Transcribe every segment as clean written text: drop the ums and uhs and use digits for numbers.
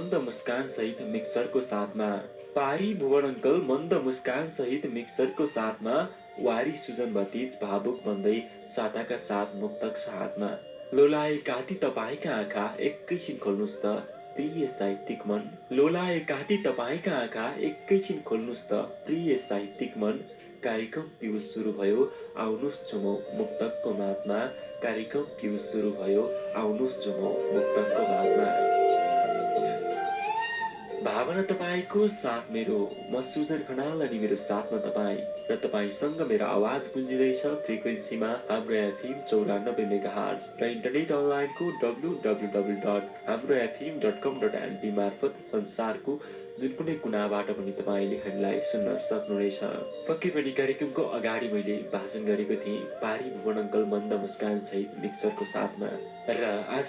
मन्द मुस्कान सहित मिक्सरको साथमा। पारी भुवन अङ्कल मन्द मुस्कान सहित मिक्सरको साथमा। वारी सुजन भतिज भावुक बन्दै साताका साथ मुक्तक हातमा। लोलाए काती तपाईँका आँखा एकैछिन खोल्नुहोस् त प्रिय साहित्यिक मन। लोलाए काती तपाईँका आँखा एकैछिन खोल्नुहोस् त प्रिय साहित्यिक मन। कार्यक्रम पियुष सुरु भयो आउनुहोस् झुमौ मुक्तकको मातमा। कार्यक्रम पियुष सुरु भयो आउनुहोस् झुमौ मुक्तकको मातमा। भावना तपाईँको साथ मेरो, म सुजन खनाल अनि मेरो साथमा तपाईँ र तपाईँसँग मेरो आवाज गुन्जिँदैछ फ्रिक्वेन्सीमा हाम्रो एफएम 94 मेगाहर्ज र इन्टरनेट अनलाइनको www.hamrofm.com.np मार्फत संसारको जुन कुनै कुनाबाट पनि तपाईँले हामीलाई सुन्न सक्नुहुनेछ। पक्कै पनि कार्यक्रमको अगाडि मैले भाषण गरेको थिएँ पारी भुवन अङ्कल मन्द मुस्कान सहित मिक्सरको साथमा। र आज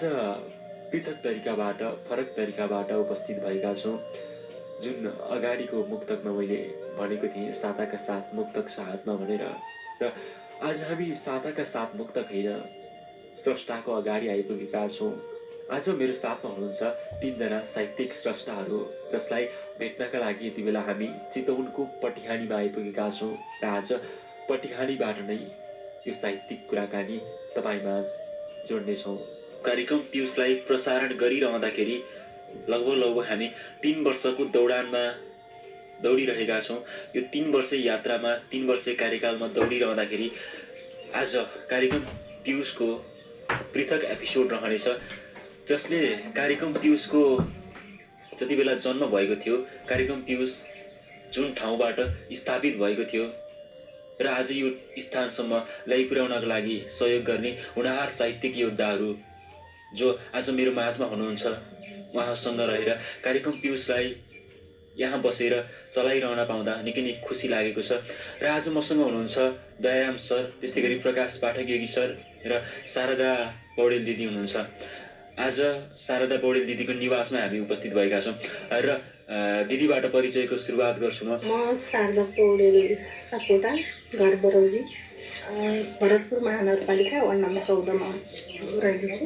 पृथक तरिकाबाट फरक तरिकाबाट उपस्थित भएका छौँ। जुन अगाडिको मुक्तकमा मैले भनेको थिएँ साताका साथ मुक्तक हातमा भनेर, र आज हामी साताका साथ मुक्तक होइन स्रष्टाको अगाडि आइपुगेका छौँ। आज मेरो साथमा हुनुहुन्छ 3 जना साहित्यिक स्रष्टाहरू जसलाई भेट्नका लागि यति बेला हामी चितवनको पटिहानीमा आइपुगेका छौँ र आज पटिहानीबाट नै यो साहित्यिक कुराकानी तपाईँमाझ जोड्नेछौँ। कार्यक्रम पियुषलाई प्रसारण गरिरहँदाखेरि लगभग हामी 3 वर्षको दौडानमा दौडिरहेका छौँ। यो 3 वर्षे यात्रामा 3 वर्षे कार्यकालमा दौडिरहँदाखेरि आज कार्यक्रम पियुषको पृथक एपिसोड रहनेछ, जसले कार्यक्रम पियुषको जति बेला जन्म भएको थियो, कार्यक्रम पियुष जुन ठाउँबाट स्थापित भएको थियो र आज यो स्थानसम्म ल्याइपुर्याउनका लागि सहयोग गर्ने हुनहार साहित्यिक योद्धाहरू जो आज मेरो माझमा हुनुहुन्छ, उहाँसँग रहेर कार्यक्रम पियुषलाई यहाँ बसेर चलाइरहन पाउँदा निकै नै खुसी लागेको छ। र आज मसँग हुनुहुन्छ दयाराम सर, त्यस्तै गरी प्रकाश पाठक योगी सर र शारदा पौडेल दिदी हुनुहुन्छ। आज शारदा पौडेल दिदीको निवासमा हामी उपस्थित भएका छौँ र दिदीबाट परिचयको सुरुवात गर्छु। म शारदा पौडेल सापोटा, घर बरौजी, भरतपुर महानगरपालिका वार्ड नम्बर 14 मा रहेको छु।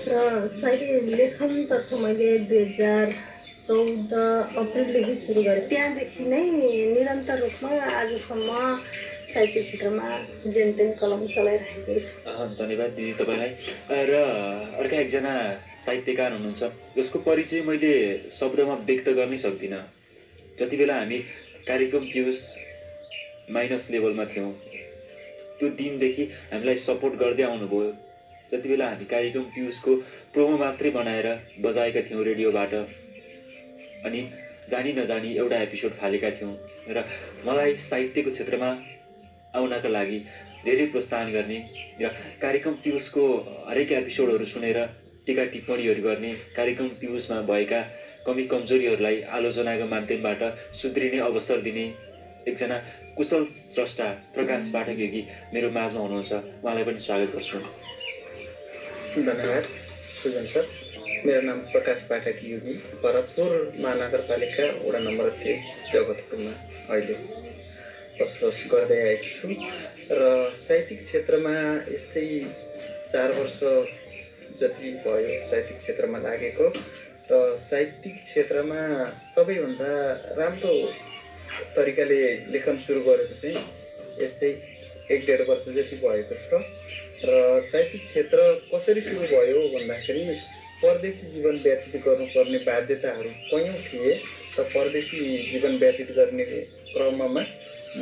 र साहित्य लेखनतर्फ मैले 2014 अप्रिलदेखि सुरु गरेँ। त्यहाँदेखि नै निरन्तर रूपमा आजसम्म साहित्य क्षेत्रमा जेनतेन कलम चलाइरहेको छु। धन्यवाद दिदी तपाईँलाई। र अर्का एकजना साहित्यकार हुनुहुन्छ जसको परिचय मैले शब्दमा व्यक्त गर्नै सक्दिनँ। जति बेला हामी कार्यक्रम पियुष माइनस लेभलमा थियौँ त्यो दिनदेखि हामीलाई सपोर्ट गर्दै आउनुभयो। जति बेला हामी कार्यक्रम पियुषको प्रोमो मात्रै बनाएर बजाएका थियौँ रेडियोबाट, अनि जानी नजानी एउटा एपिसोड फालेका थियौँ र मलाई साहित्यको क्षेत्रमा आउनका लागि धेरै प्रोत्साहन गर्ने र कार्यक्रम पियुषको हरेक एपिसोडहरू सुनेर टीका टिप्पणीहरू गर्ने, कार्यक्रम पियुषमा भएका कमी कमजोरीहरूलाई आलोचनाको माध्यमबाट सुध्रिने अवसर दिने एकजना कुशल स्रष्टा प्रकाश पाठक योगी मेरो माझमा हुनुहुन्छ। उहाँलाई पनि स्वागत गर्छु। धन्यवाद सुजन सर। मेरो नाम प्रकाश पाठक योगी, भरतपुर महानगरपालिका वडा नम्बर 23 जगतपुरमा अहिले बसोबास गर्दै आएको छु। र साहित्यिक क्षेत्रमा यस्तै 4 वर्ष जति भयो साहित्यिक क्षेत्रमा लागेको। र साहित्यिक क्षेत्रमा सबैभन्दा राम्रो तरिकाले लेखन सुरु गरेको चाहिँ यस्तै 1-1.5 वर्ष जति भएको छ। र साहित्यिक क्षेत्र कसरी सुरु भयो भन्दाखेरि परदेशी जीवन व्यतीत गर्नुपर्ने बाध्यताहरू कयौँ थिए। र परदेशी जीवन व्यतीत गर्ने क्रममा म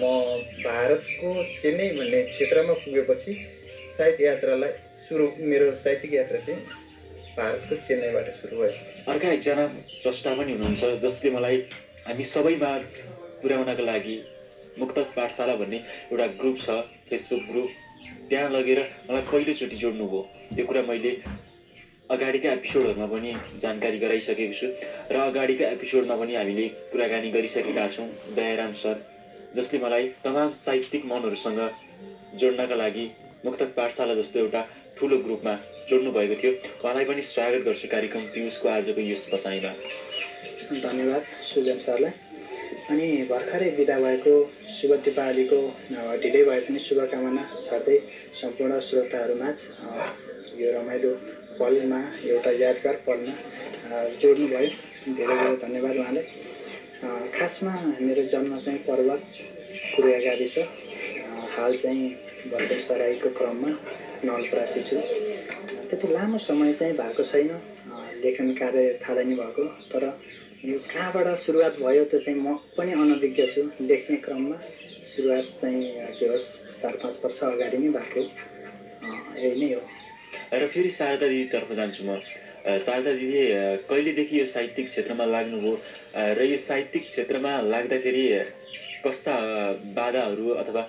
भारतको चेन्नई भन्ने क्षेत्रमा पुगेपछि साहित्य यात्रालाई मेरो साहित्यिक यात्रा चाहिँ भारतको चेन्नईबाट सुरु भयो। अर्का एकजना स्रष्टा पनि हुनुहुन्छ जसले मलाई हामी सबैमाझ पुर्याउनका लागि मुक्तक पाठशाला भन्ने एउटा ग्रुप छ, फेसबुक ग्रुप, त्यहाँ लगेर मलाई पहिलोचोटि जोड्नुभयो। यो कुरा मैले अगाडिका एपिसोडहरूमा पनि जानकारी गराइसकेको छु र अगाडिका एपिसोडमा पनि हामीले कुराकानी गरिसकेका छौँ। दयाराम सर जसले मलाई तमाम साहित्यिक मनहरूसँग जोड्नका लागि मुक्तक पाठशाला जस्तो एउटा ठुलो ग्रुपमा जोड्नु भएको थियो। उहाँलाई पनि स्वागत गर्छु कार्यक्रम पियुषको आजको यस बसाइमा। धन्यवाद सुजन सरलाई। अनि भर्खरै बिदा भएको शुभ दीपावलीको ढिलै भए पनि शुभकामना छर्दै सम्पूर्ण श्रोताहरूमाझ यो रमाइलो पलमा एउटा यादगार पलमा जोड्नुभयो। धेरै धेरै धन्यवाद उहाँलाई। खासमा मेरो जन्म चाहिँ पर्वत कुरिया गाविस, हाल चाहिँ बसोसराईको क्रममा नवलपरासी छु। त्यति लामो समय चाहिँ भएको छैन लेखन कार्य थालनी भएको, तर यो कहाँबाट सुरुवात भयो त्यो चाहिँ म पनि अनभिज्ञ छु। लेख्ने क्रममा सुरुवात चाहिँ जे होस् 4-5 वर्ष अगाडि नै भएको, यही नै हो। र फेरि शारदा दिदीतर्फ जान्छु म। शारदा दिदी कहिलेदेखि यो साहित्यिक क्षेत्रमा लाग्नुभयो र यो साहित्यिक क्षेत्रमा लाग्दाखेरि कस्ता बाधाहरू अथवा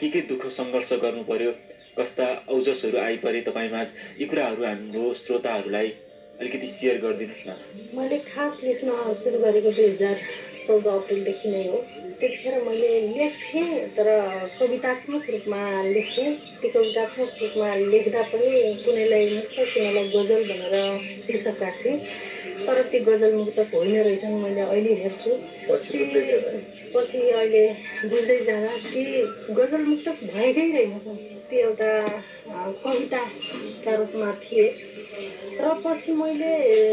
के दुःख सङ्घर्ष गर्नु पर्यो, कस्ता औजसहरू आइपरे तपाईँमाझ, यी कुराहरू हाम्रो श्रोताहरूलाई अलिकति सेयर गरिदिनुहोस् न। मैले खास लेख्न सुरु गरेको 2014 अप्रिलदेखि नै हो। त्यतिखेर मैले लेख्थेँ, तर कवितात्मक रूपमा लेख्थेँ। त्यो कवितात्मक रूपमा लेख्दा पनि कुनैलाई मुक्त कुनैलाई गजल भनेर शीर्षक राख्थेँ, तर त्यो गजल मुक्तक होइन रहेछन्। मैले अहिले हेर्छु, पछि अहिले बुझ्दै जाँदा ती गजल मुक्तक भएकै रहेनछन्, त्यो एउटा कविताका रूपमा थिए। र पछि मैले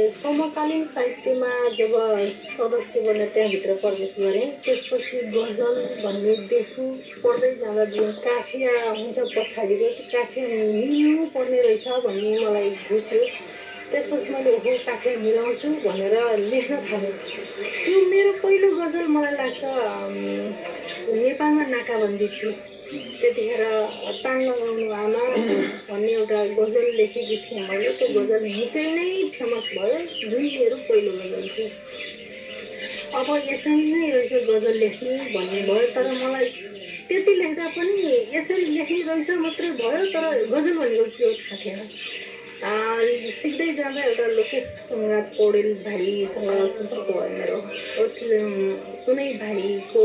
समकालीन साहित्यमा जब सदस्य बनेर त्यहाँभित्र प्रवेश गरेँ, त्यसपछि गजल भन्ने देख्नु पढ्दै जाँदा जुन काफिया हुन्छ पछाडिको, त्यो काफिया मिल्नु पर्ने रहेछ भन्ने मलाई बुझ्यो। त्यसपछि मैले ओहो काफिया मिलाउँछु भनेर लेख्न थालेँ। त्यो मेरो पहिलो गजल मलाई लाग्छ नेपालमा नाकाबन्दी थियो। त्यतिखेर तान लगाउनु आमा भन्ने एउटा गजल लेखेकी थिएँ मैले। त्यो गजल निकै नै फेमस भयो, जुन मेरो पहिलो गजल थियो। अब यसरी नै रहेछ गजल लेख्ने भन्ने भयो, तर मलाई त्यति लेख्दा पनि यसरी लेख्ने रहेछ मात्रै भयो, तर गजल भनेको के हो थाहा थिएन। सिक्दै जाँदा एउटा लोकेश सङ्गात पौडेल भाइसँग सम्पर्क भयो मेरो। उसले कुनै भाइको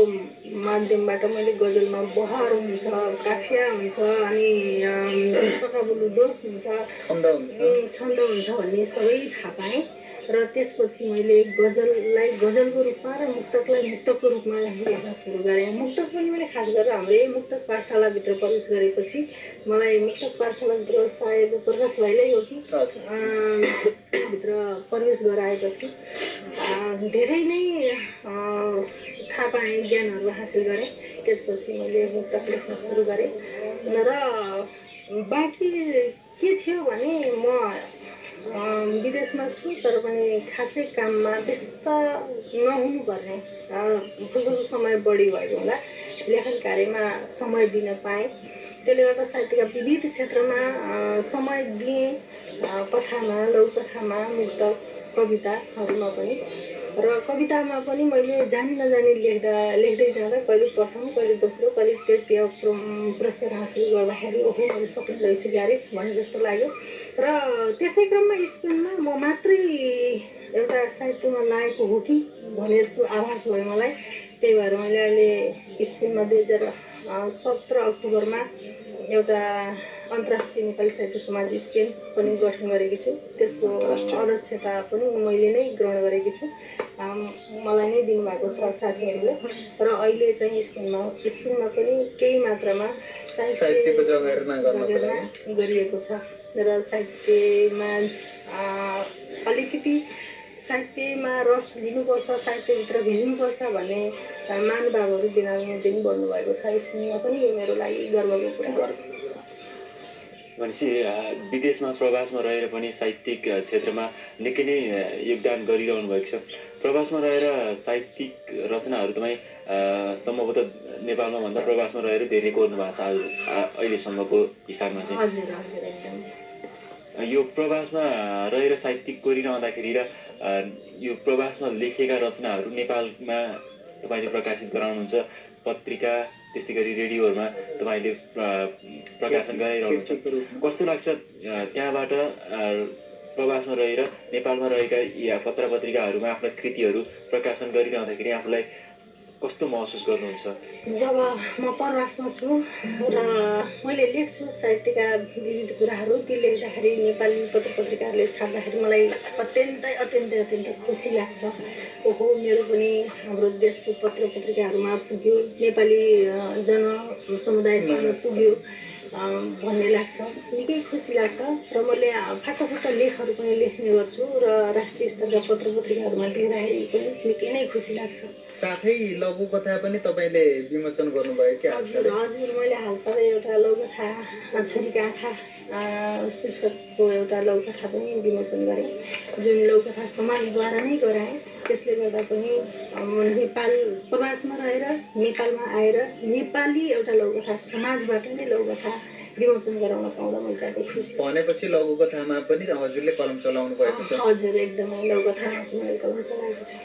माध्यमबाट मैले गजलमा बहार हुन्छ, काफिया हुन्छ, अनि तकाबुलु दोष हुन्छ, छन्द हुन्छ भन्ने सबै थाहा पाएँ। र त्यसपछि मैले गजललाई गजलको रूपमा र मुक्तकलाई मुक्तकको रूपमा लेख्न सुरु गरेँ। मुक्तक पनि मैले खास गरेर हाम्रै मुक्तक पाठशालाभित्र प्रवेश गरेपछि मलाई मुक्तक पाठशालाभित्र सायद प्रकाश भाइले हो कि भित्र प्रवेश गराएपछि धेरै नै थाहा पाएँ, ज्ञानहरू हासिल गरेँ। त्यसपछि मैले मुक्तक लेख्न सुरु गरेँ। र बाँकी के थियो भने म विदेशमा छु, तर पनि खासै काममा व्यस्त नहुनुपर्ने फुर्सदको समय बढी भएको हुँदा लेखन कार्यमा समय दिन पाएँ। त्यसले गर्दा साहित्यका विविध क्षेत्रमा समय दिएँ, कथामा, लघुकथामा, मुक्तक, कविताहरूमा पनि। र कवितामा पनि मैले जानी नजानी लेख्दै जाँदा कहिले प्रथम, कहिले दोस्रो, कहिले तृतीय पुरस्कार हासिल गर्दाखेरि ओहो मैले सकिँदो रहेछु ग्यारे भने जस्तो लाग्यो। र त्यसै क्रममा स्पेनमा म मात्रै एउटा साहित्यमा लागेको हो कि भने जस्तो आभास भयो मलाई। त्यही भएर मैले अहिले स्पेनमा 2017 अक्टोबरमा एउटा अन्तर्राष्ट्रिय नेपाली साहित्य समाज स्पेन पनि गठन गरेकी छु। त्यसको अध्यक्षता पनि मैले नै ग्रहण गरेकी छु, मलाई नै दिनुभएको छ साथीहरूले। र अहिले चाहिँ स्पेनमा पनि केही मात्रामा साहित्यको जगेर्ना गरिएको छ। र साहित्यमा अलिकति साहित्यमा रस लिनुपर्छ, साहित्यभित्र भिज्नुपर्छ भन्ने महानुभावहरू दिन बन्नुभएको छ स्पेनमा पनि। यो मेरो लागि गर्वको कुरा। भनेपछि विदेशमा प्रवासमा रहेर पनि साहित्यिक क्षेत्रमा निकै नै योगदान गरिरहनु भएको छ। प्रवासमा रहेर साहित्यिक रचनाहरू तपाईँ सम्भवतः नेपालमा भन्दा प्रवासमा रहेर धेरै कोर्नु भएको छ अहिलेसम्मको हिसाबमा चाहिँ। हजुर हजुर एकदम। यो प्रवासमा रहेर साहित्यिक कोरिरहँदाखेरि र यो प्रवासमा लेखिएका रचनाहरू नेपालमा तपाईँले प्रकाशित गराउनुहुन्छ, पत्रिका त्यस्तै गरी रेडियोहरूमा तपाईँले प्रकाशन गराइरहनुहुन्छ। कस्तो लाग्छ त्यहाँबाट प्रवासमा रहेर नेपालमा रहेका या पत्र पत्रिकाहरूमा आफ्ना कृतिहरू प्रकाशन गरिरहँदाखेरि आफूलाई कस्तो महसुस गर्नुहुन्छ? जब म प्रवासमा छु र मैले लेख्छु साहित्यका विविध कुराहरू, ती लेख्दाखेरि नेपाली पत्र पत्रिकाहरूले छाप्दाखेरि मलाई अत्यन्तै खुसी लाग्छ। ओहो मेरो पनि हाम्रो देशको पत्र पत्रिकाहरूमा पुग्यो, नेपाली जनसमुदायसँग पुग्यो भन्ने लाग्छ, निकै खुसी लाग्छ र मैले फाटाफुट्टा लेखहरू पनि लेख्ने गर्छु र राष्ट्रिय स्तरका पत्र पत्रिकाहरूमा दिँदाखेरि पनि निकै नै खुसी लाग्छ। साथै लघुकथा पनि तपाईँले विमोचन गर्नुभयो कि हजुर मैले हालसालै एउटा लघुकथा छोरीका आँखा शीर्षकको एउटा लघुकथा पनि विमोचन गरेँ, जुन लघुकथा समाजद्वारा नै गराएँ। त्यसले गर्दा पनि नेपाल प्रवासमा रहेर नेपालमा आएर नेपाली एउटा लघुकथा समाजबाट नै लघुकथा विमोचन गराउन पाउँदा मैले चाहिँ खुसी। भनेपछि लघुकथामा पनि हजुरले कलम चलाउनु भएको छ? हजुर, एकदमै लघुकथामा पनि मैले कलम चलाएको छु।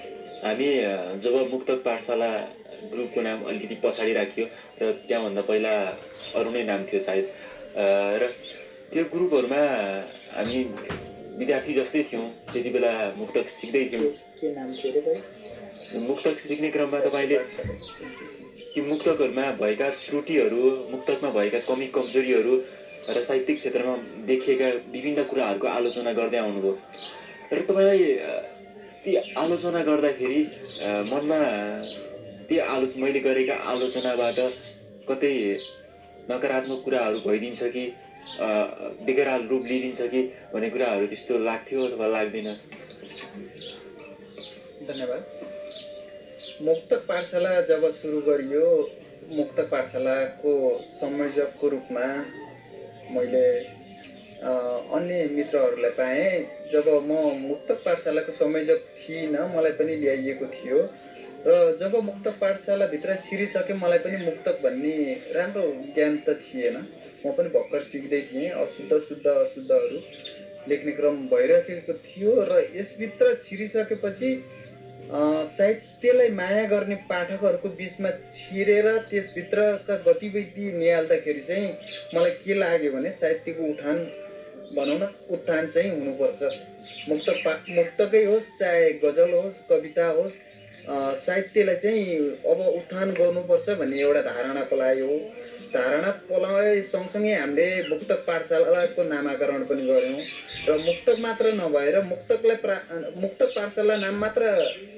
हामी जब मुक्तक पाठशाला ग्रुपको नाम अलिकति पछाडि राखियो र त्यहाँभन्दा पहिला अरू नै नाम थियो सायद, र त्यो ग्रुपहरूमा हामी विद्यार्थी जस्तै थियौँ, त्यति बेला मुक्तक सिक्दै थियौँ। के नाम थियो रे भाइ? मुक्तक सिक्ने क्रममा तपाईँले ती मुक्तकहरूमा भएका त्रुटिहरू, मुक्तकमा भएका कमी कमजोरीहरू र साहित्यिक क्षेत्रमा देखिएका विभिन्न कुराहरूको आलोचना गर्दै आउनुभयो र तपाईँलाई ती आलोचना गर्दाखेरि मनमा मैले गरेका आलोचनाबाट कतै नकारात्मक कुराहरू भइदिन्छ कि विकराल रूप लिइदिन्छ कि भन्ने कुराहरू त्यस्तो लाग्थ्यो अथवा लाग्दैन? धन्यवाद। मुक्तक पाठशाला जब सुरु गरियो, मुक्तक पाठशालाको संयोजकको रूपमा मैले अन्य मित्रहरूलाई पाएँ। जब म मुक्तक पाठशालाको संयोजक थिइनँ, मलाई पनि ल्याइएको थियो र जब मुक्तक पाठशालाभित्र छिरिसकेँ, मलाई पनि मुक्तक भन्ने राम्रो ज्ञान त थिएन। म पनि भर्खर सिक्दै थिएँ। शुद्ध अशुद्धहरू लेख्ने क्रम भइरहेको थियो र यसभित्र छिरिसकेपछि साहित्यलाई माया गर्ने पाठकहरूको बिचमा छिरेर त्यसभित्रका गतिविधि निहाल्दाखेरि चाहिँ मलाई के लाग्यो भने साहित्यको उत्थान चाहिँ हुनुपर्छ। मुक्तकै होस्, चाहे गजल होस्, कविता होस्, साहित्यलाई चाहिँ अब उत्थान गर्नुपर्छ भन्ने एउटा धारणा पलायो। धारणा पलाए सँगसँगै हामीले मुक्तक पाठशालाको नामाकरण पनि गऱ्यौँ र मुक्तक मात्र नभएर मुक्तक पाठशाला नाम मात्र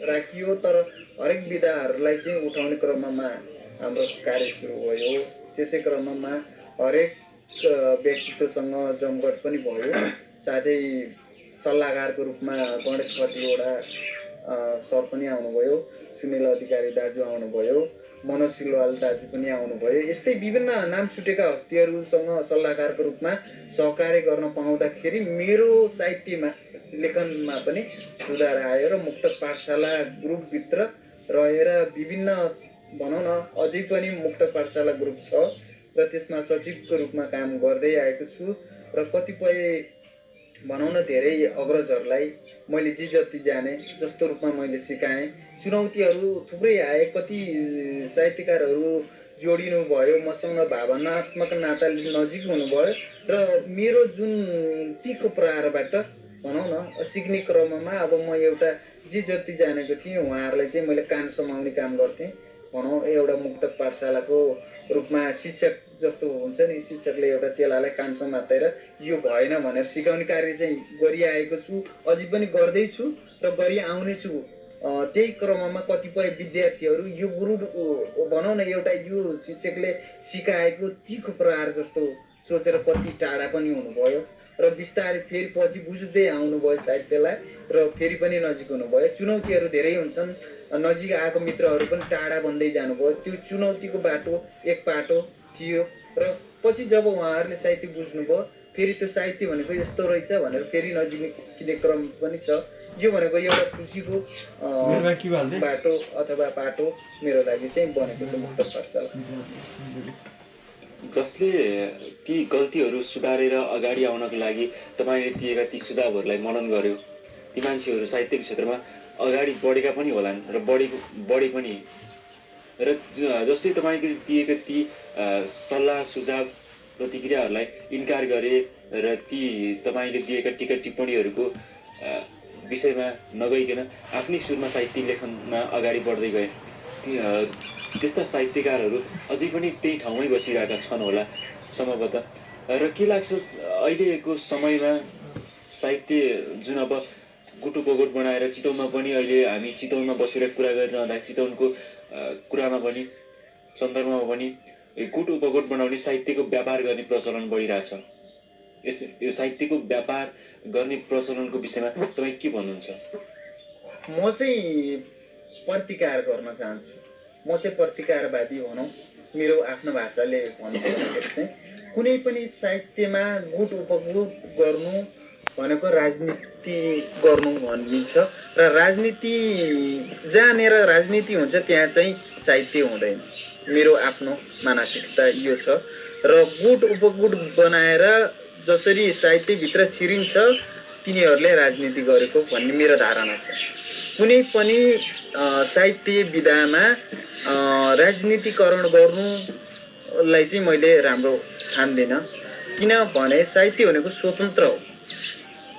राखियो, तर हरेक विधाहरूलाई चाहिँ उठाउने क्रममा हाम्रो कार्य सुरु भयो। त्यसै क्रममा हरेक व्यक्तित्वसँग जमघट पनि भयो। साथै सल्लाहकारको रूपमा गणेश खतिवडा सर पनि आउनुभयो, सुनिल अधिकारी दाजु आउनुभयो, मनोज सिलवाल दाजु पनि आउनुभयो। यस्तै विभिन्न नाम छुटेका हस्तीहरूसँग सल्लाहकारको रूपमा सहकार्य गर्न पाउँदाखेरि मेरो साहित्यमा लेखनमा पनि सुधार आयो र मुक्तक पाठशाला ग्रुपभित्र रहेर विभिन्न भनौँ न अझै पनि मुक्तक पाठशाला ग्रुप छ र त्यसमा सचिवको रूपमा काम गर्दै आएको छु र कतिपय भनौँ न धेरै अग्रजहरूलाई मैले जे जति जाने जस्तो रूपमा मैले सिकाएँ। चुनौतीहरू थुप्रै आए, कति साहित्यकारहरू जोडिनु भयो, मसँग भावनात्मक नाताले नजिक हुनुभयो र मेरो जुन तीको प्रहारबाट भनौँ न सिक्ने क्रममा अब म एउटा जे जति जानेको थिएँ उहाँहरूलाई चाहिँ मैले कान समाउने काम गर्थेँ। भनौँ एउटा मुक्तक पाठशालाको रूपमा शिक्षक जस्तो हुन्छ नि, शिक्षकले एउटा चेलालाई कान समातेर यो भएन भनेर सिकाउने कार्य चाहिँ गरिआएको छु, अझै पनि गर्दैछु र गरि आउनेछु। त्यही क्रममा कतिपय विद्यार्थीहरू यो गुरु भनौँ न एउटा यो शिक्षकले सिकाएको तीको प्रहार जस्तो सोचेर कति टाढा पनि हुनुभयो र बिस्तारै फेरि पछि बुझ्दै आउनुभयो साहित्यलाई र फेरि पनि नजिक हुनुभयो। चुनौतीहरू धेरै हुन्छन्, नजिक आएको मित्रहरू पनि टाढा बन्दै जानुभयो। त्यो चुनौतीको बाटो एक बाटो थियो र पछि जब उहाँहरूले साहित्य बुझ्नुभयो, फेरि त्यो साहित्य भनेको यस्तो रहेछ भनेर फेरि नजिकिने क्रम पनि छ। यो भनेको एउटा खुसीको बाटो अथवा पाटो मेरो लागि चाहिँ बनेको छ मुक्तक पाठशाला। जसले ती गल्तीहरू सुधारेर अगाडि आउनको लागि तपाईँले दिएका ती सुझावहरूलाई मनन गर्यो, ती मान्छेहरू साहित्यिक क्षेत्रमा अगाडि बढेका पनि होलान् र बढे पनि। र जसले तपाईँले दिएका ती सल्लाह सुझाव प्रतिक्रियाहरूलाई इन्कार गरे र ती तपाईँले दिएका टिका टिप्पणीहरूको विषयमा नगइकन आफ्नै सुरमा साहित्य लेखनमा अगाडि बढ्दै गए। त्यस्ता साहित्यकारहरू अझै पनि त्यही ठाउँमै बसिरहेका छन् होला सम्भवतः। र के लाग्छ अहिलेको समयमा साहित्य जुन अब गुटु बगोट बनाएर चितवनमा पनि अहिले हामी चितवनमा बसेर कुरा गरिरहँदा चितवनको कुरामा पनि सन्दर्भमा पनि गुट उपगुट बनाउने साहित्यको व्यापार गर्ने प्रचलन बढिरहेछ। यो साहित्यको व्यापार गर्ने प्रचलनको विषयमा तपाईँ के भन्नुहुन्छ? म चाहिँ प्रतिकार गर्न चाहन्छु। म चाहिँ प्रतिकारवादी भनौँ, मेरो आफ्नो भाषाले भन्नुपर्दाखेरि चाहिँ कुनै पनि साहित्यमा गुट उपगुट गर्नु भनेको राजनीति गर्नु भनिन्छ र राजनीति जहाँनिर राजनीति हुन्छ त्यहाँ चाहिँ साहित्य हुँदैन। मेरो आफ्नो मानसिकता यो छ र गुट उपगुट बनाएर जसरी साहित्यभित्र छिरिन्छ तिनीहरूले राजनीति गरेको भन्ने मेरो धारणा छ। कुनै पनि साहित्य विधामा राजनीतिकरण गर्नुलाई चाहिँ मैले राम्रो ठान्दिनँ, किनभने साहित्य भनेको स्वतन्त्र हो।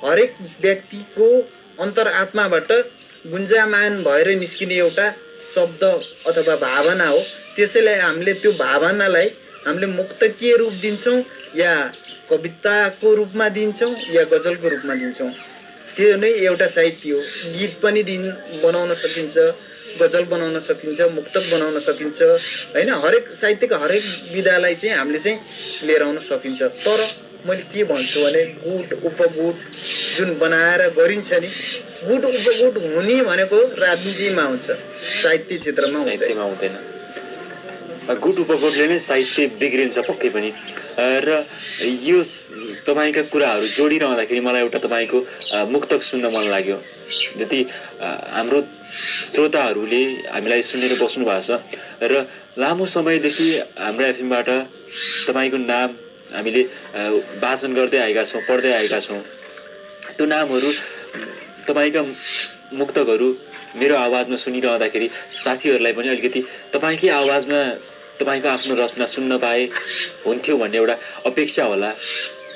हरेक व्यक्तिको अन्तरात्माबाट गुन्जामान भएर निस्किने एउटा शब्द अथवा भावना हो। त्यसैलाई हामीले त्यो भावनालाई हामीले मुक्तकीय रूप दिन्छौँ या कविताको रूपमा दिन्छौँ या गजलको रूपमा दिन्छौँ, त्यो नै एउटा साहित्य हो। गीत पनि बनाउन सकिन्छ, गजल बनाउन सकिन्छ, मुक्तक बनाउन सकिन्छ हैन। हरेक साहित्यका हरेक विधालाई चाहिँ हामीले चाहिँ लिएर आउन सकिन्छ। तर मैले के भन्छु भने गुट उपगुट जुन बनाएर गरिन्छ नि, गुट उपगुट हुने भनेको राजनीतिमा हुन्छ, साहित्य क्षेत्रमा हुँदैन। गुट उपगुटले नै साहित्य बिग्रिन्छ पक्कै पनि। र यो तपाईँका कुराहरू जोडिरहँदाखेरि मलाई एउटा तपाईँको मुक्तक सुन्न मन लाग्यो। जति हाम्रो श्रोताहरूले हामीलाई सुनेर बस्नु भएको छ र लामो समयदेखि हाम्रो एफएमबाट तपाईँको नाम हामीले वाचन गर्दै आएका छौँ, पढ्दै आएका छौँ। त्यो नामहरू, तपाईँका मुक्तकहरू मेरो आवाजमा सुनिरहँदाखेरि साथीहरूलाई पनि अलिकति तपाईँकै आवाजमा तपाईँको आफ्नो रचना सुन्न पाए हुन्थ्यो भन्ने एउटा अपेक्षा होला।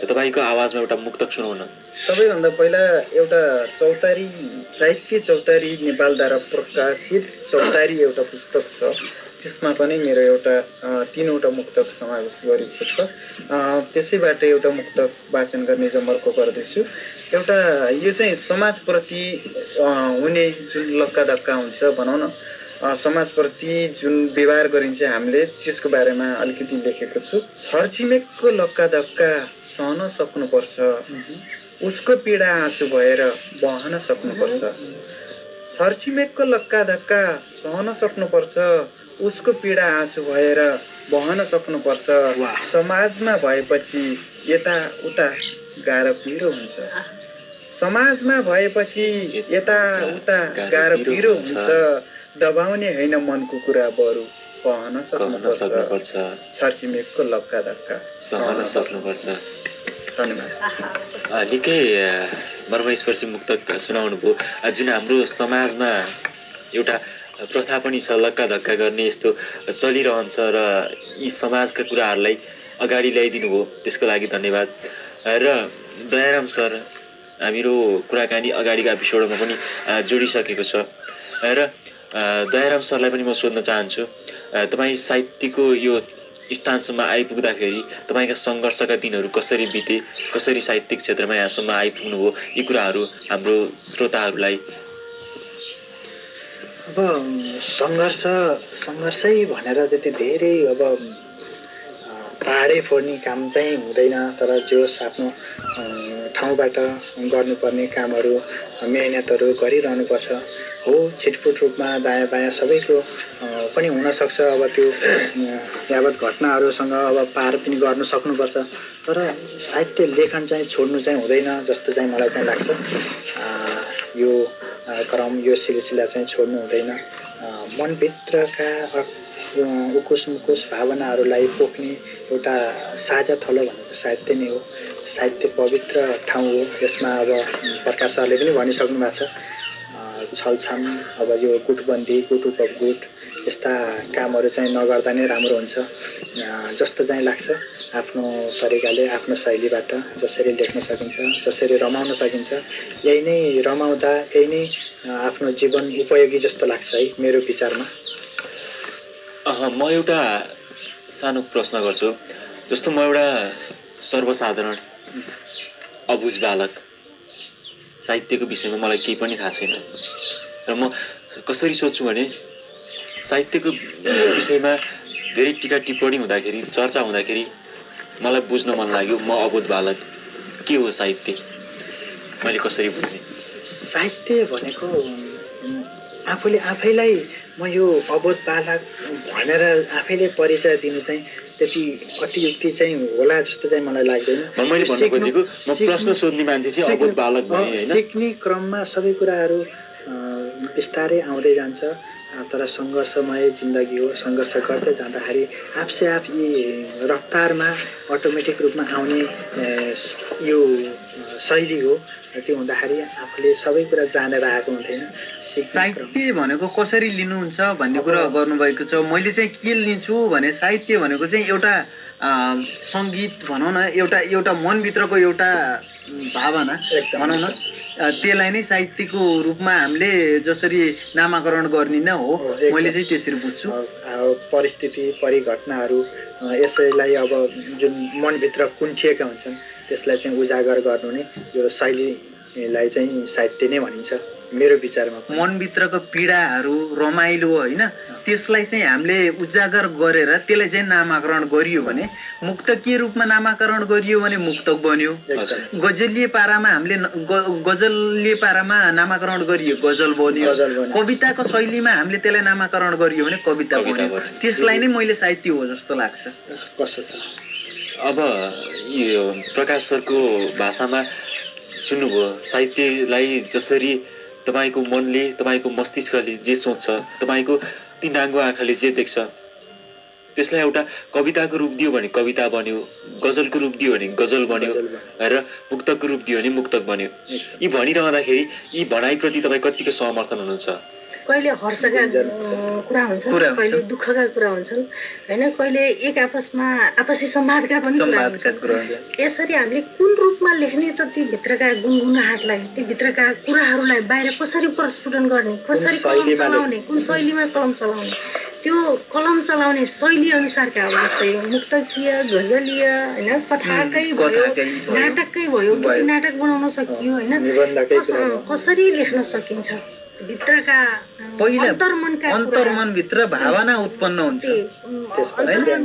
तपाईँको आवाजमा एउटा मुक्तक सुनाउन। सबैभन्दा पहिला एउटा चौतारी, साहित्य चौतारी नेपालद्वारा प्रकाशित चौतारी एउटा पुस्तक छ, त्यसमा पनि मेरो एउटा 3वटा मुक्तक समावेश गरेको छ। त्यसैबाट एउटा मुक्तक वाचन गर्ने जमर्को गर्दैछु। एउटा यो चाहिँ समाजप्रति हुने जुन लक्का धक्का हुन्छ भनौँ न, समाजप्रति जुन व्यवहार गरिन्छ हामीले त्यसको बारेमा अलिकति लेखेको छु। छरछिमेकको लक्का धक्का सहन सक्नुपर्छ, उसको पीडा आँसु भएर बहन सक्नुपर्छ। छरछिमेकको लक्का धक्का सहन सक्नुपर्छ, उसको पीडा आँसु भएर बहन सक्नुपर्छ। समाजमा भएपछि यताउता गाह्रो पिरो हुन्छ, समाजमा भएपछि यताउता गाह्रो पिरो हुन्छ। दबाउने होइन मनको कुरा, बरु कहन सक्नुपर्छ। छरछिमेकको लक्का धक्का सहन सक्नुपर्छ। धन्यवाद। निकै मर्मस्पर्शी मुक्तक सुनाउनु भयो। जुन हाम्रो समाजमा एउटा प्रथा पनि छ लक्का धक्का गर्ने, यस्तो चलिरहन्छ र यी समाजका कुराहरूलाई अगाडि ल्याइदिनु भयो, त्यसको लागि धन्यवाद। र दयाराम सर हामीहरू कुराकानी अगाडिका एपिसोडमा पनि जोडिसकेको छ र दयाराम सरलाई पनि म सोध्न चाहन्छु, तपाईँ साहित्यको यो स्थानसम्म आइपुग्दाखेरि तपाईँका सङ्घर्षका दिनहरू कसरी बिते, कसरी साहित्यिक क्षेत्रमा यहाँसम्म आइपुग्नुभयो, यी कुराहरू हाम्रो श्रोताहरूलाई। अब सङ्घर्षै भनेर त्यति धेरै अब पाहाडै फोड्ने काम चाहिँ हुँदैन, तर जोस आफ्नो ठाउँबाट गर्नुपर्ने कामहरू मेहनतहरू गरिरहनुपर्छ हो। छिटफुट रूपमा दायाँ बायाँ सबैको पनि हुनसक्छ। अब त्यो यावत घटनाहरूसँग अब पार पनि गर्न सक्नुपर्छ, तर साहित्य लेखन चाहिँ छोड्नु चाहिँ हुँदैन जस्तो चाहिँ मलाई चाहिँ लाग्छ। यो क्रम, यो सिलसिला चाहिँ छोड्नु हुँदैन। मनभित्रका उकुस मुकुस भावनाहरूलाई पोख्ने एउटा साझा थलो भनेको साहित्य नै हो। साहित्य पवित्र ठाउँ हो। यसमा अब प्रकाश सरले पनि भनिसक्नु भएको छ, छलछाम अब यो गुटबन्दी, गुट उपगुट यस्ता कामहरू चाहिँ नगर्दा नै राम्रो हुन्छ जस्तो चाहिँ लाग्छ। आफ्नो तरिकाले, आफ्नो शैलीबाट जसरी लेख्न सकिन्छ, जसरी रमाउन सकिन्छ, यही नै रमाउँदा यही नै आफ्नो जीवन उपयोगी जस्तो लाग्छ है मेरो विचारमा। म एउटा सानो प्रश्न गर्छु। जस्तो म एउटा सर्वसाधारण अबुझ बालक, साहित्यको विषयमा मलाई केही पनि थाहा छैन र म कसरी सोच्छु भने साहित्यको विषयमा धेरै टिका टिप्पणी हुँदाखेरि चर्चा हुँदाखेरि मलाई बुझ्न मन लाग्यो म अबोध बालक के हो साहित्य मैले कसरी बुझ्ने साहित्य भनेको आफूले आफैलाई म यो अबोध बालक भनेर आफैले परिचय दिनु चाहिँ त्यति अतियुक्ति चाहिँ होला जस्तो चाहिँ मलाई लाग्दैन। मैले भन्न खोजेको म प्रश्न सोध्ने मान्छे चाहिँ अबोध बालक भने हैन। सिक्ने क्रममा सबै कुराहरू बिस्तारै आउँदै जान्छ तर सङ्घर्षमय जिन्दगी हो। सङ्घर्ष गर्दै जाँदाखेरि आफसे आफ यी रफ्तारमा अटोमेटिक रूपमा आउने यो शैली हो। त्यो हुँदाखेरि आफूले सबै कुरा जानेर आएको हुँदैन। साहित्य भनेको कसरी लिनुहुन्छ भन्ने कुरा गर्नुभएको छ। मैले चाहिँ के लिन्छु भने साहित्य भनेको चाहिँ एउटा सङ्गीत भनौँ न, एउटा मनभित्रको एउटा भावना भनौँ न, त्यसलाई नै साहित्यको रूपमा हामीले जसरी नामाकरण गर्ने नै हो। मैले चाहिँ त्यसरी बुझ्छु। परिस्थिति परिघटनाहरू यसैलाई अब जुन मनभित्र कुन्ठिएका हुन्छन् त्यसलाई चाहिँ उजागर गर्नु नै यो शैलीलाई चाहिँ साहित्य नै भनिन्छ मेरो विचारमा। मनभित्रको पीडाहरू रमाइलो होइन, त्यसलाई चाहिँ हामीले उजागर गरेर त्यसलाई चाहिँ नामाकरण गरियो भने मुक्तकीय रूपमा नामाकरण गरियो भने मुक्तक बन्यो। गजलीय पारामा हामीले गजलीय पारामा नामाकरण गरियो गजल बन्यो। कविताको शैलीमा हामीले त्यसलाई नामाकरण गरियो भने कविता बन्यो। त्यसलाई नै मैले साहित्य हो जस्तो लाग्छ। कसो छ अब यो प्रकाश सरको भाषामा सुन्नुभयो साहित्यलाई जसरी तपाईको मनले तपाईको मस्तिष्कले जे सोच्छ तपाईको ती नाङ्गो आँखाले जे देख्छ त्यसलाई एउटा कविताको रूप दियो भने कविता बन्यो, गजलको रूप दियो भने गजल बन्यो र मुक्तकको रूप दियो भने मुक्तक बन्यो। यी भनिरहँदाखेरि यी भनाइप्रति तपाईँ कतिको समर्थन हुनुहुन्छ? कहिले हर्षका कुरा हुन्छन्, कहिले दुःखका कुरा हुन्छन् होइन, कहिले एक आपसी संवादका पनि कुरा हुन्छन्। यसरी हामीले कुन रूपमा लेख्ने त ती भित्रका गुनगुनाहटलाई, ती भित्रका कुराहरूलाई बाहिर कसरी प्रस्फुटन गर्ने, कसरी कलम चलाउने, कुन शैलीमा कलम चलाउने, त्यो कलम चलाउने शैली अनुसारका अब जस्तै मुक्तकीय गजलीय होइन, कथाकै भयो नाटककै भयो, नाटक बनाउन सकियो होइन, कसरी लेख्न सकिन्छ भित्रका अन्तर्मनभित्र भावना उत्पन्न हुन्छ।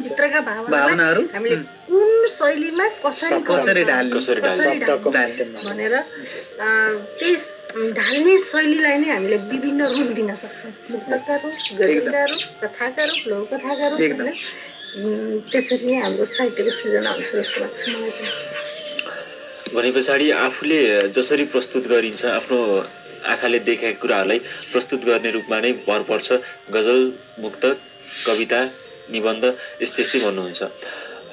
भित्रका भावनाहरू हामीले कुन शैलीमा कसरी ढाल्ने भनेर त्यस ढाल्ने शैलीलाई नै हामीले विभिन्न रूप दिन सक्छौँ। मुक्तका रूप, गजलका रूप, कथाका रूप, लघुकथाका रूप होइन, त्यसरी नै हाम्रो साहित्यको सृजना हुन्छ जस्तो लाग्छ मलाई। भने पछाडि आफूले जसरी प्रस्तुत गरिन्छ आफ्नो आँखाले देखेका कुराहरूलाई प्रस्तुत गर्ने रूपमा नै भर पर्छ। गजल, मुक्तक, कविता, निबन्ध यस्तै भन्नुहुन्छ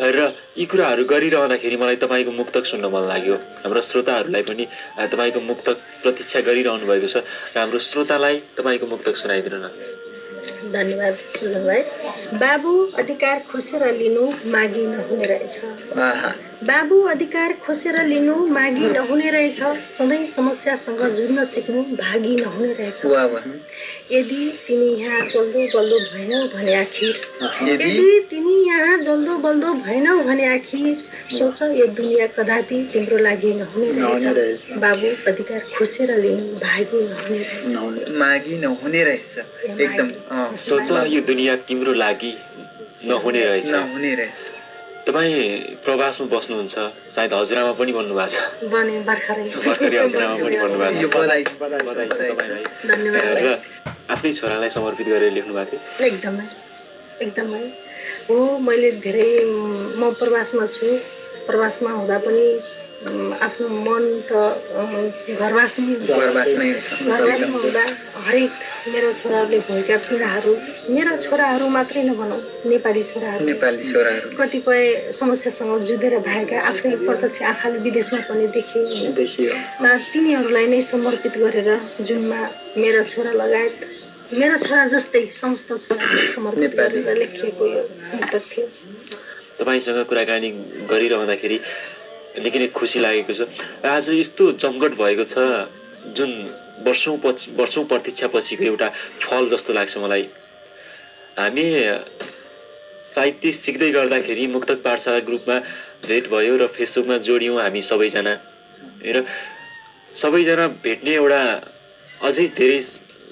र यी कुराहरू गरिरहँदाखेरि मलाई तपाईँको मुक्तक सुन्न मन लाग्यो। हाम्रो श्रोताहरूलाई पनि तपाईँको मुक्तक प्रतीक्षा गरिरहनु भएको छ र हाम्रो श्रोतालाई तपाईँको मुक्तक सुनाइदिनु न। धन्यवाद सुजन भाइ। बाबु अधिकार खोसेर लिनु मागी नहुने रहेछ, बाबु अधिकार खोसेर लिनु मागी नहुने रहेछ, सधैँ समस्यासँग जुझ्न सिक्नु भागी नहुने रहेछ। यदि तिमी यहाँ जल्दो बल्दो भएनौ भने आखिर, यदि तिमी यहाँ जल्दो बल्दो भएनौ भने आखिर, सोच यो दुनियाँ कदापि तिम्रो लागि नहुने रहेछ। बाबु अधिकार खोसेर लिनु भागी नहुने रहेछ, मागी नहुने रहेछ। एकदम सोच यो दुनियाँ तिम्रो लागि नहुने रहेछ। तपाईँ प्रवासमा बस्नुहुन्छ, सायद हजुरआमा पनि भन्नुभएको छ। भर्खरै हजुरआमा पनि भन्नुभएको छ र आफ्नै छोरालाई समर्पित गरेर लेख्नु भएको थियो। एकदमै हो। मैले धेरै म प्रवासमा छु, प्रवासमा हुँदा पनि आफ्नो मन त घरवासमै हुँदा हरेक मेरो छोराहरूले भएका पीडाहरू, मेरो छोराहरू मात्रै नभनौँ नेपाली छोराहरू कतिपय समस्यासँग जुधेर भएका आफ्नै प्रत्यक्ष आँखाले विदेशमा पनि देखियो। तिनीहरूलाई नै समर्पित गरेर जुनमा मेरो छोरा लगायत मेरो छोरा जस्तै समस्त छोरालाई समर्पित गरेर लेखिएको यो मुक्तक थियो। तपाईँसँग कुराकानी गरिरहँदाखेरि निकै नै खुसी लागेको छ। आज यस्तो जमघट भएको छ जुन वर्षौं प्रतीक्षापछिको एउटा फल जस्तो लाग्छ मलाई। हामी साहित्य सिक्दै गर्दाखेरि मुक्तक पाठशाला ग्रुपमा भेट भयो र फेसबुकमा जोडियौँ हामी सबैजना र सबैजना भेट्ने एउटा अझै धेरै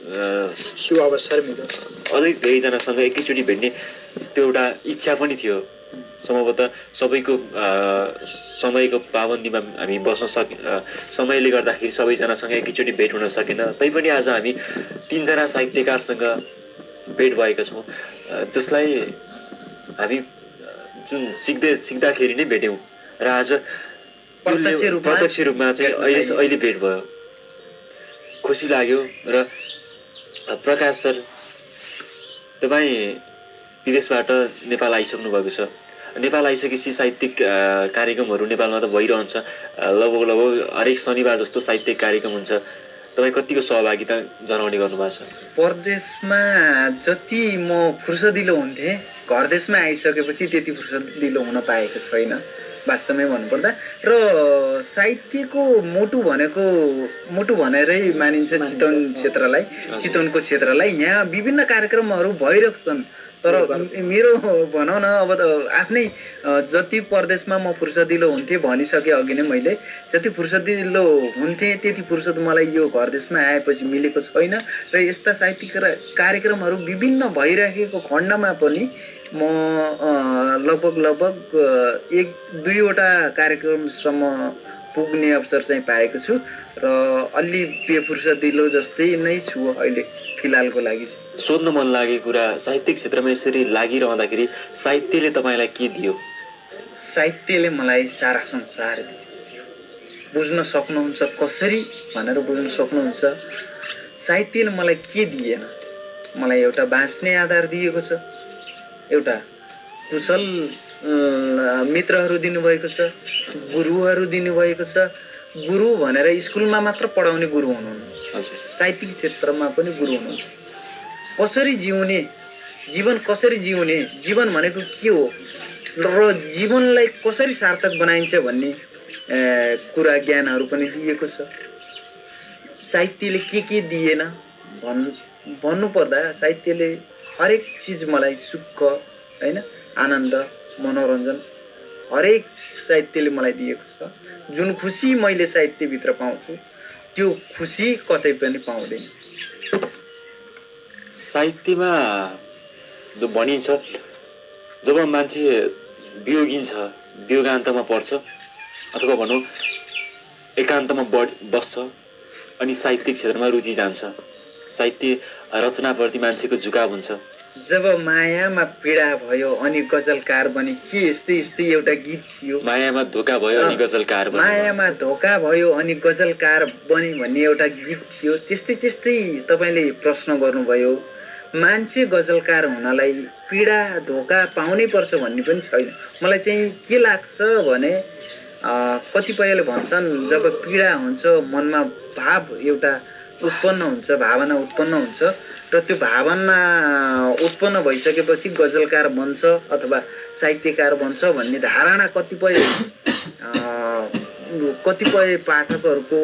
सुअवसर मिल्यो। अझै धेरैजनासँग एकैचोटि भेट्ने त्यो एउटा इच्छा पनि थियो। सम्भवतः सबैको समयको पाबन्दीमा हामी बस्न समयले गर्दाखेरि सबैजनासँग एकैचोटि भेट हुन सकेन। तैपनि आज हामी 3 जना साहित्यकारसँग भेट भएका छौँ, जसलाई हामी जुन सिक्दाखेरि नै भेट्यौँ र आज प्रत्यक्ष रूपमा चाहिँ अहिले भेट भयो। खुसी लाग्यो। र प्रकाश सर, तपाईँ विदेशबाट नेपाल आइसक्नु भएको छ। नेपाल आइसकेपछि साहित्यिक कार्यक्रमहरू नेपालमा त भइरहन्छ। लगभग हरेक शनिबार जस्तो साहित्यिक कार्यक्रम हुन्छ। तपाईँ कतिको सहभागिता जनाउने गर्नुभएको छ? परदेशमा जति म फुर्सदिलो हुन्थेँ, घर देशमा आइसकेपछि त्यति फुर्सदिलो हुन पाएको छैन वास्तवमै भन्नुपर्दा। र साहित्यको मुटु भनेरै मानिन्छ चितवन क्षेत्रलाई, चितवनको क्षेत्रलाई। यहाँ विभिन्न कार्यक्रमहरू भइरहेको छन्। तर मेरो भनौँ न, अब त आफ्नै जति परदेशमा म फुर्सदिलो हुन्थेँ भनिसकेँ अघि नै मैले, जति फुर्सदिलो हुन्थेँ त्यति फुर्सद मलाई यो घर देशमा आएपछि मिलेको छैन। र यस्ता साहित्यिक कार्यक्रमहरू विभिन्न भइरहेको खण्डमा पनि म लगभग 1-2वटा कार्यक्रमसम्म पुग्ने अवसर चाहिँ पाएको छु र अलि बेफुर्सदिलो जस्तै नै छु अहिले फिलहालको लागि। सोध्न मन लागेको कुरा, साहित्यिक क्षेत्रमा यसरी लागिरहँदाखेरि साहित्यले तपाईँलाई के दियो? साहित्यले मलाई सारा संसार दियो। बुझ्न सक्नुहुन्छ कसरी भनेर बुझ्न सक्नुहुन्छ। साहित्यले मलाई के दिएन? मलाई एउटा बाँच्ने आधार दिएको छ, एउटा कुशल मित्रहरू दिनुभएको छ, गुरुहरू दिनुभएको छ। गुरु भनेर स्कुलमा मात्र पढाउने गुरु हुनुहुन्न, साहित्यिक क्षेत्रमा पनि गुरु हुनुहुन्छ। कसरी जिउने, जीवन कसरी जिउने, जीवन भनेको के हो र जीवनलाई कसरी सार्थक बनाइन्छ भन्ने कुरा ज्ञानहरू पनि दिएको छ। साहित्यले के दिएन भन्नुपर्दा साहित्यले हरेक चिज मलाई सुख, होइन, आनन्द, मनोरञ्जन हरेक साहित्यले मलाई दिएको छ। जुन खुसी मैले साहित्यभित्र पाउँछु त्यो खुसी कतै पनि पाउँदैन। साहित्यमा भनिन्छ जब मान्छे वियोगिन्छ, वियोगान्तमा पर्छ अथवा भनौँ एकान्तमा बस्छ अनि साहित्यिक क्षेत्रमा रुचि जान्छ, साहित्य रचनाप्रति मान्छेको झुकाव हुन्छ। जब मायामा पीडा भयो अनि गजलकार बने, के यस्तै एउटा गीत थियो, मायामा धोका भयो अनि गजलकार बने, मायामा धोका भयो अनि गजलकार बने भन्ने एउटा गीत थियो। त्यस्तै तपाईँले प्रश्न गर्नुभयो। मान्छे गजलकार हुनलाई पीडा धोका पाउनै पर्छ भन्ने पनि छैन। मलाई चाहिँ के लाग्छ भने कतिपयले भन्छन् जब पीडा हुन्छ मनमा भाव एउटा उत्पन्न हुन्छ, भावना उत्पन्न हुन्छ र त्यो भावना उत्पन्न भइसकेपछि गजलकार बन्छ अथवा साहित्यकार बन्छ भन्ने धारणा कतिपय पाठकहरूको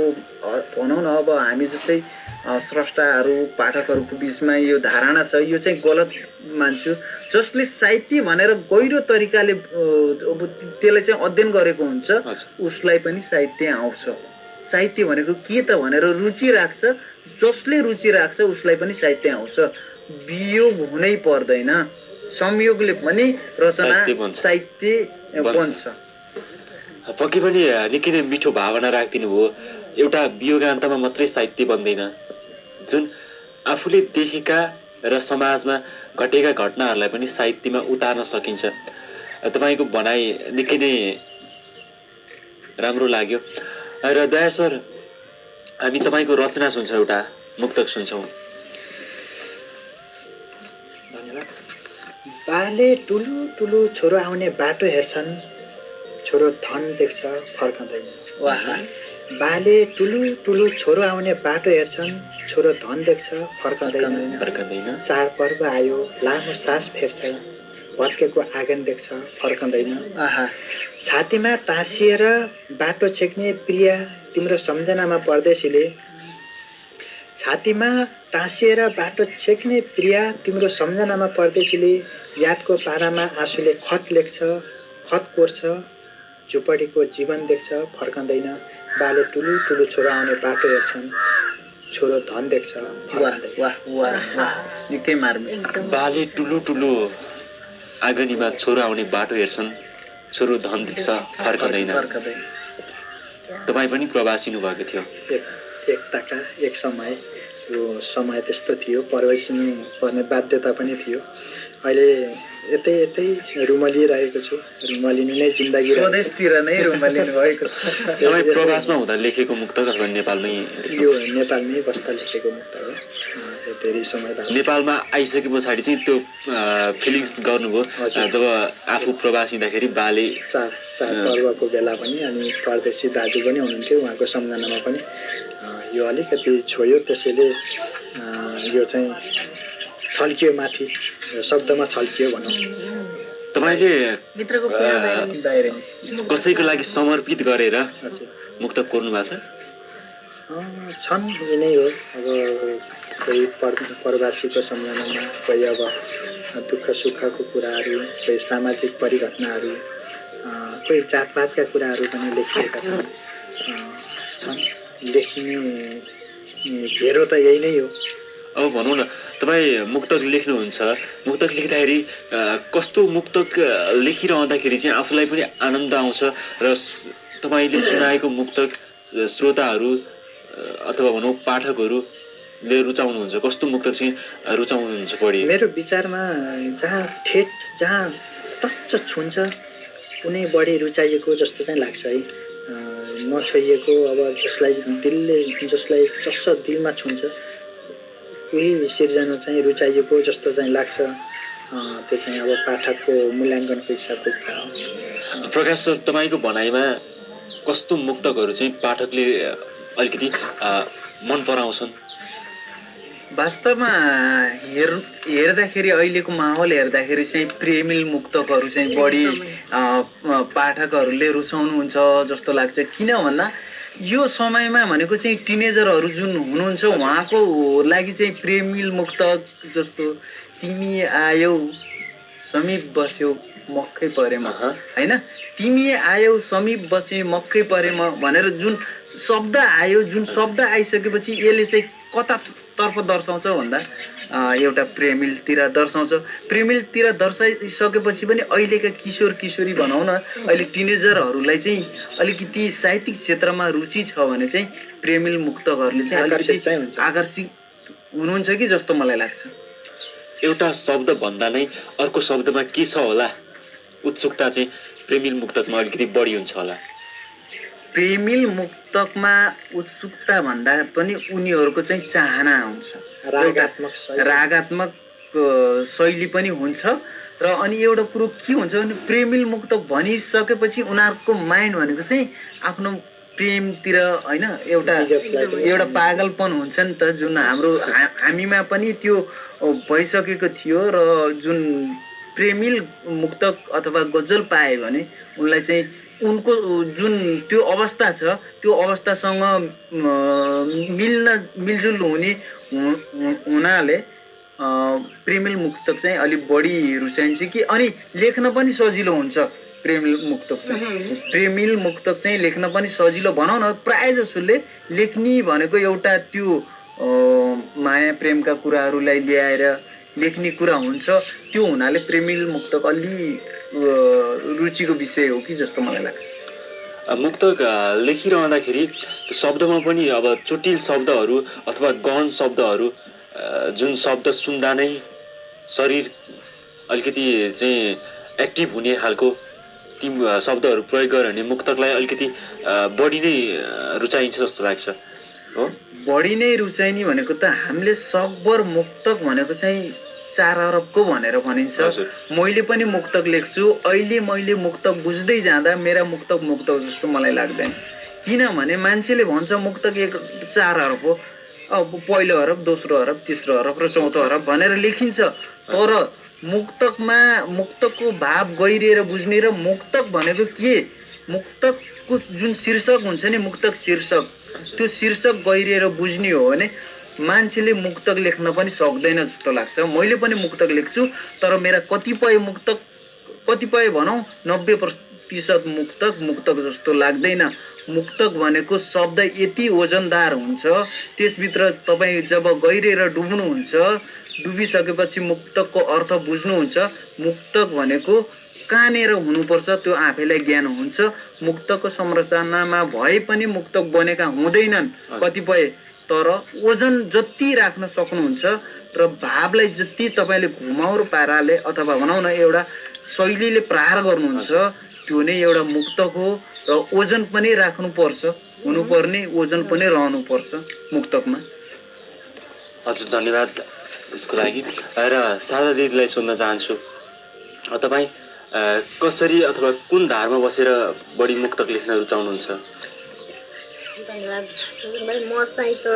भनौँ न, अब हामी जस्तै स्रष्टाहरू पाठकहरूको बिचमा यो धारणा छ। यो चाहिँ गलत मान्छु। जसले साहित्य भनेर गहिरो तरिकाले त्यसलाई चाहिँ अध्ययन गरेको हुन्छ उसलाई पनि साहित्य आउँछ। साहित्य भनेको के त भनेर रुचि राख्छ, जसले रुचि राख्छ उसलाई पनि साहित्य आउँछ। वियोग हुनै पर्दैन, संयोगले पनि रचना साहित्य बन्छ। पक्कै पनि निकै नै मिठो भावना राखिदिनु भयो। एउटा वियोगान्तमा मात्रै साहित्य बन्दैन, जुन आफूले देखेका र समाजमा घटेका घटनाहरूलाई पनि साहित्यमा उतार्न सकिन्छ। तपाईँको भनाइ निकै नै राम्रो लाग्यो। र दया सर, हामी तपाईँको रचना सुन्छौँ, एउटा मुक्तक सुन्छौँ। धन्यवाद। बाले ठुलो छोरो आउने बाटो हेर्छन्, छोरो धन देख्छ फर्कँदैन। बाले ठुलो छोरो आउने बाटो हेर्छन्, छोरो धन देख्छ फर्कँदैन। चाडपर्व आयो लामो सास फेर्छ, भत्केको आँगन देख्छ फर्कँदैन। छातीमा टाँसिएर बाटो छेक्ने प्रिया तिम्रो सम्झनामा परदेशीले, छातीमा टाँसिएर बाटो छेक्ने प्रिया तिम्रो सम्झनामा परदेशीले, यादको पानामा आँसुले खत लेख्छ, खत कोर्छ, झुपडीको जीवन देख्छ फर्कँदैन। बाले ठुलो छोरो आउने बाटो हेर्छन्, छोरो धन देख्छ वाह वाह वाह वाह निकै मार्मिक। बाले ठुलो ठुलो आँगनीमा छोरो आउने बाटो हेर्छन्, छोरो धन देख्छ फर्कँदैन। तपाईँ पनि प्रवासी हुनुभएको थियो। एकताका एक समय, यो समय त्यस्तो थियो, प्रवासिनु पर्ने बाध्यता पनि थियो। अहिले यतै यतै रुमलिरहेको छु, रुमलिनु नै जिन्दगी, स्वदेशतिर नै रुमलिनु भएको छ। तपाईँ प्रवासमा हुँदा लेखेको मुक्तक अथवा नेपालमै? यो नेपालमै बस्दा लेखेको मुक्तक हो। धेरै समय भयो। नेपालमा आइसके पछाडि चाहिँ त्यो फिलिङ्स गर्नुभयो जब आफू प्रवासी हुँदाखेरि बाले चाड पर्वको बेला पनि, अनि परदेशी दाजु पनि हुनुहुन्थ्यो, उहाँको सम्झनामा पनि यो अलिकति छोयो। त्यसैले यो चाहिँ छल्कियो, माथि शब्दमा छल्कियो भनौँ। तपाईँले कसैको लागि समर्पित गरेर मुक्तक कोर्नु भएको छ? छन्, यिनै हो। अब कोही प्रवासीको सम्झनामा, कोही अब दुःख सुखको कुराहरू, कोही सामाजिक परिघटनाहरू, कोही जातपातका कुराहरू पनि लेखिएका छन्। लेखिने घेरो त यही नै हो। अब भनौँ न, तपाईँ मुक्तक लेख्नुहुन्छ, मुक्तक लेख्दाखेरि कस्तो मुक्तक लेखिरहँदाखेरि चाहिँ आफूलाई पनि आनन्द आउँछ र तपाईँले सुनाएको मुक्तक श्रोताहरू अथवा भनौँ पाठकहरूले रुचाउनुहुन्छ? कस्तो मुक्तक चाहिँ रुचाउनुहुन्छ बढी? मेरो विचारमा जहाँ ठेट, जहाँ तच्च छुन्छ उनी बढी रुचाइएको जस्तो चाहिँ लाग्छ है। नछोइएको, अब जसलाई चस्स दिलमा छुन्छ उही सिर्जना चाहिँ रुचाइएको जस्तो चाहिँ लाग्छ। त्यो चाहिँ अब पाठकको मूल्याङ्कनको हिसाबको कुरा हो। प्रकाश सर, तपाईँको भनाइमा कस्तो मुक्तकहरू चाहिँ पाठकले अलिकति मन पराउँछन्? वास्तवमा हेर्दाखेरि अहिलेको माहौल हेर्दाखेरि चाहिँ प्रेमिल मुक्तकहरू चाहिँ बढी पाठकहरूले रुचाउनुहुन्छ जस्तो लाग्छ। किन भन्दा यो समयमा भनेको चाहिँ टिनेजरहरू जुन हुनुहुन्छ उहाँको लागि चाहिँ प्रेमिल मुक्तक जस्तो तिमी आयौ समीप बस्यौ मक्कै परेमा, होइन, तिमी आयौ समीप बसे मक्कै परेमा भनेर जुन शब्द आयो, जुन शब्द आइसकेपछि यसले चाहिँ कतातर्फ दर्शाउँछ भन्दा एउटा प्रेमिलतिर दर्शाउँछ। प्रेमिलतिर दर्शाइसकेपछि पनि अहिलेका किशोर किशोरी भनौँ न, अहिले टिनेजरहरूलाई चाहिँ अलिकति साहित्यिक क्षेत्रमा रुचि छ भने चाहिँ प्रेमिल मुक्तकहरूले चाहिँ अलिकति आकर्षित हुनुहुन्छ कि जस्तो मलाई लाग्छ। एउटा शब्द भन्दा नै अर्को शब्दमा के छ होला, उत्सुकता चाहिँ प्रेमिल मुक्तकमा अलिकति बढी हुन्छ होला। प्रेमिल मुक्तकमा उत्सुकता भन्दा पनि उनीहरूको चाहिँ चाहना हुन्छ, रागात्मक शैली पनि हुन्छ। र अनि एउटा कुरो के हुन्छ भने प्रेमिल मुक्तक भनिसकेपछि उनीहरूको माइन्ड भनेको चाहिँ आफ्नो प्रेमतिर, होइन, एउटा पागलपन हुन्छ नि त, जुन हामीमा पनि त्यो भइसकेको थियो। र जुन प्रेमिल मुक्तक अथवा गजल पाए भने उनलाई चाहिँ उनको जुन त्यो अवस्था छ त्यो अवस्थासँग मिलजुल हुनाले प्रेमिल मुक्तक चाहिँ अलिक बढी रुचाइन्छ कि, अनि लेख्न पनि सजिलो हुन्छ। प्रेमिल मुक्तक चाहिँ लेख्न पनि सजिलो भनौँ न। प्राय जसोले लेख्ने भनेको एउटा त्यो माया प्रेमका कुराहरूलाई ल्याएर लेख्ने कुरा हुन्छ। त्यो हुनाले प्रेमिल मुक्तक अलि रुचिको विषय हो कि जस्तो मलाई लाग्छ। मुक्तक लेखिरहँदाखेरि शब्दमा पनि अब चोटिल शब्दहरू अथवा गहन शब्दहरू, जुन शब्द सुन्दा नै शरीर अलिकति चाहिँ एक्टिभ हुने खालको ती शब्दहरू प्रयोग गर्यो भने मुक्तकलाई अलिकति बढी नै रुचाइन्छ जस्तो लाग्छ हो। बढी नै रुचाइने भनेको त हामीले सकभर मुक्तक भनेको चाहिँ 4 अरबको भनेर भनिन्छ। मैले पनि मुक्तक लेख्छु। अहिले मैले मुक्तक बुझ्दै जाँदा मेरा मुक्तक जस्तो मलाई लाग्दैन। किनभने मान्छेले भन्छ मुक्तक 4 अरब हो, अब पहिलो अरब, दोस्रो अरब, तेस्रो अरब र चौथो अरब भनेर लेखिन्छ। तर मुक्तकको भाव गहिरिएर बुझ्ने र मुक्तक भनेको के, मुक्तकको जुन शीर्षक हुन्छ नि, मुक्तक शीर्षक, त्यो शीर्षक गहिरिएर बुझ्ने हो भने मान्छेले मुक्तक लेख्न पनि सक्दैन जस्तो लाग्छ। मैले पनि मुक्तक लेख्छु, तर मेरा कतिपय भनौँ 90% 100% मुक्तक जस्तो लाग्दैन। मुक्तक भनेको शब्द यति वजनदार हुन्छ, त्यसभित्र तपाईँ जब गहिरेर डुब्नुहुन्छ, डुबिसकेपछि मुक्तकको अर्थ बुझ्नुहुन्छ। मुक्तक भनेको कहाँनिर हुनुपर्छ त्यो आफैलाई ज्ञान हुन्छ। मुक्तको संरचनामा भए पनि मुक्तक बनेका हुँदैनन् कतिपय, तर वजन जति राख्न सक्नुहुन्छ र भावलाई जति तपाईँले घुमाउरो पाराले अथवा भनौँ न एउटा शैलीले प्रहार गर्नुहुन्छ, त्यो नै एउटा मुक्तक हो। र वजन पनि राख्नुपर्छ, हुनुपर्ने वजन पनि रहनुपर्छ मुक्तकमा। हजुर धन्यवाद यसको लागि। र शारदा दिदीलाई सोध्न चाहन्छु, तपाईँ कसरी अथवा कुन धारमा बसेर बढी मुक्तक लेख्न रुचाउनुहुन्छ? धन्यवाद सुजन भाइ। म चाहिँ त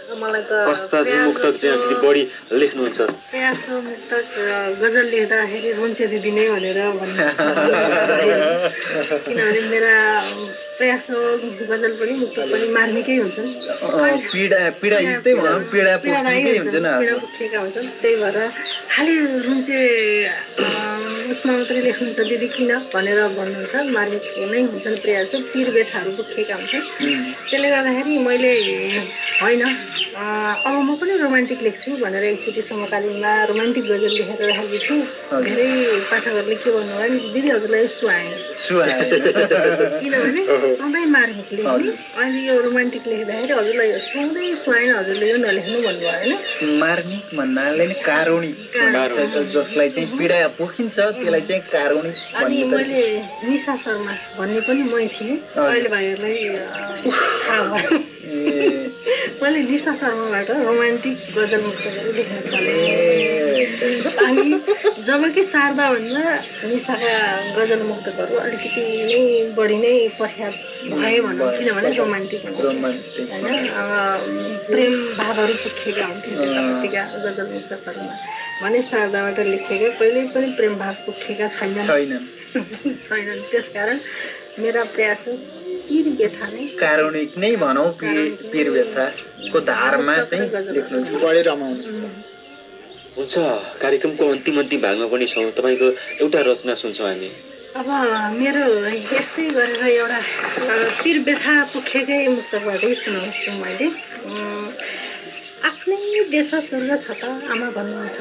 मलाई त कस्ता चाहिँ मुक्तक चाहिँ अलिकति बढी लेख्नुहुन्छ? प्रयास त मुक्तक गजल लेख्दाखेरि रुन्छ दिदी नै भनेर किनभने मेरा प्रयास गजल पनि मुक्तक पनि मार्मिकै हुन्छन्, पीडायुक्तै भनौँ, पीडा पुगेका हुन्छन्। त्यही भएर खालि रुन्चे उसमा मात्रै लेख्नुहुन्छ दिदी किन भनेर भन्नुहुन्छ। मार्मिक नै हुन्छन् प्रयास, पीर बेथाहरू पुगेका हुन्छन्। त्यसले गर्दाखेरि मैले होइन अब म पनि रोमान्टिक लेख्छु भनेर एकचोटि समकालीनमा रोमान्टिक गजल लेखेर राखेको छु। धेरै पाठकहरूले के भन्नुभयो भने दिदी हजुरलाई सुहाएन, किनभने सधैँ मार्मिक लेख्ने, अहिले यो रोमान्टिक लेख्दाखेरि हजुरलाई सधैँ सुहाएन, हजुरले यो नलेख्नु भन्नुभयो होइन। मार्मिक भन्नाले नै कारुणी, जसलाई चाहिँ पीडा पोखिन्छ त्यसलाई चाहिँ कारुणी। अनि मैले निशा शर्मा भन्ने पनि मै थिएँ, अहिले भाइहरूलाई मैले निशा शर्माबाट रोमान्टिक गजल मुक्तकहरू लेख्न थालेँ। अनि जबकि शारदाभन्दा निशाका गजल मुक्तकहरू अलिकति नै बढी नै प्रख्यात भए भनौँ, किनभने रोमान्टिक होइन, प्रेम भावहरू पुगेका हुन्थ्यो त्यतापट्टिका गजल मुक्तकहरूमा। भने शारदाबाट लेखेका कहिल्यै पनि प्रेम भाव पुगेका छैनन्। त्यसकारण मेरा प्रयास पीर व्यथा नै, कारुणिक नै भनौँ, पीर व्यथाको धारमा चाहिँ लेख्नु बढी रमाउनु हुन्छ। कार्यक्रमको अन्तिम भागमा पनि छौँ, तपाईँको एउटा रचना सुन्छौँ हामी। अब मेरो यस्तै गरेर एउटा पीर व्यथा पुगेकै मुक्तकबाटै सुनाउँछु मैले। आफ्नै देश स्वर्ग छ त आमा भन्नुहुन्छ,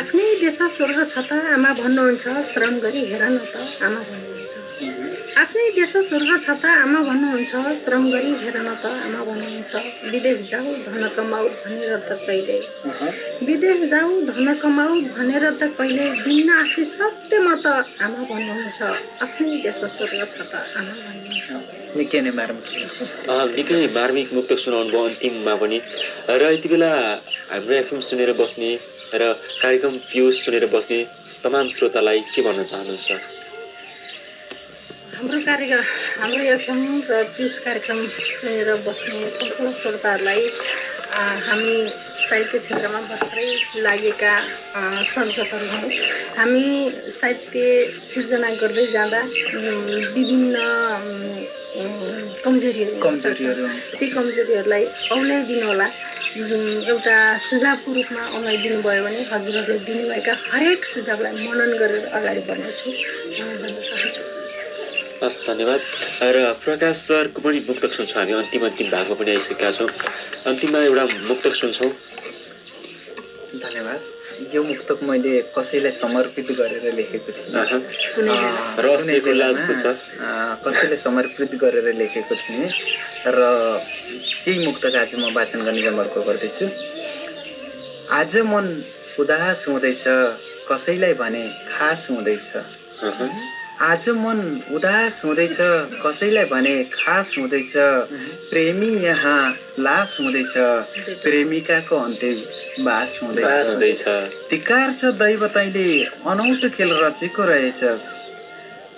आफ्नै देश स्वर्ग छ त आमा भन्नुहुन्छ, श्रम गरी हेर न त आमा भन्नुहुन्छ। आफ्नै देश स्वर्ग छ त आमा भन्नुहुन्छ, श्रम गरी हेर न त आमा भन्नुहुन्छ। विदेश जाऊ धन कमाऊ भनेर त कहिले, विदेश जाऊ धन कमाऊ भनेर त कहिले दिन्न आशिष सत्यमा त आमा भन्नुहुन्छ। आफ्नै देश स्वर्ग छ त आमा भन्नुहुन्छ। निकै नै मार्मिक मुक्तक सुनाउनु भयो अन्तिममा पनि। र यति बेला हाम्रो एफएम सुनेर बस्ने र कार्यक्रम पियुष सुनेर बस्ने तमाम श्रोतालाई के भन्न चाहनुहुन्छ? हाम्रो एफएम र पियुष कार्यक्रम सुनेर बस्ने सम्पूर्ण श्रोताहरूलाई हामी साहित्य क्षेत्रमा भर्खरै लागेका सर्जकहरू हौँ। हामी साहित्य सिर्जना गर्दै जाँदा विभिन्न कमजोरीहरू, ती कमजोरीहरूलाई औल्याइदिनु होला। एउटा सुझावको रूपमा औल्याइदिनु भयो भने हजुरहरूले दिनुभएका हरेक सुझावलाई मनन गरेर अगाडि बढ्नेछु भन्न चाहन्छु। हस् धन्यवाद। र प्रकाश सरको पनि मुक्तक सुन्छौँ हामी, अन्तिम भागमा पनि आइसकेका छौँ। अन्तिममा एउटा मुक्तक सुन्छौँ। धन्यवाद। यो मुक्तक मैले कसैलाई समर्पित गरेर लेखेको थिएँ, कसैलाई समर्पित गरेर लेखेको थिएँ र त्यही मुक्तक आज म वाचन गर्ने जमर्को गर्दैछु। आज मन उदास हुँदैछ, कसैलाई भने खास हुँदैछ। आज मन उदास हुँदैछ, कसैलाई भने खास हुँदैछ। प्रेमी यहाँ लास हुँदैछ, प्रेमिकाको अन्त्यवास हुँदैछ। धिक्कार छ दैव तैँले अनौठो खेल रचेको रहेछस्,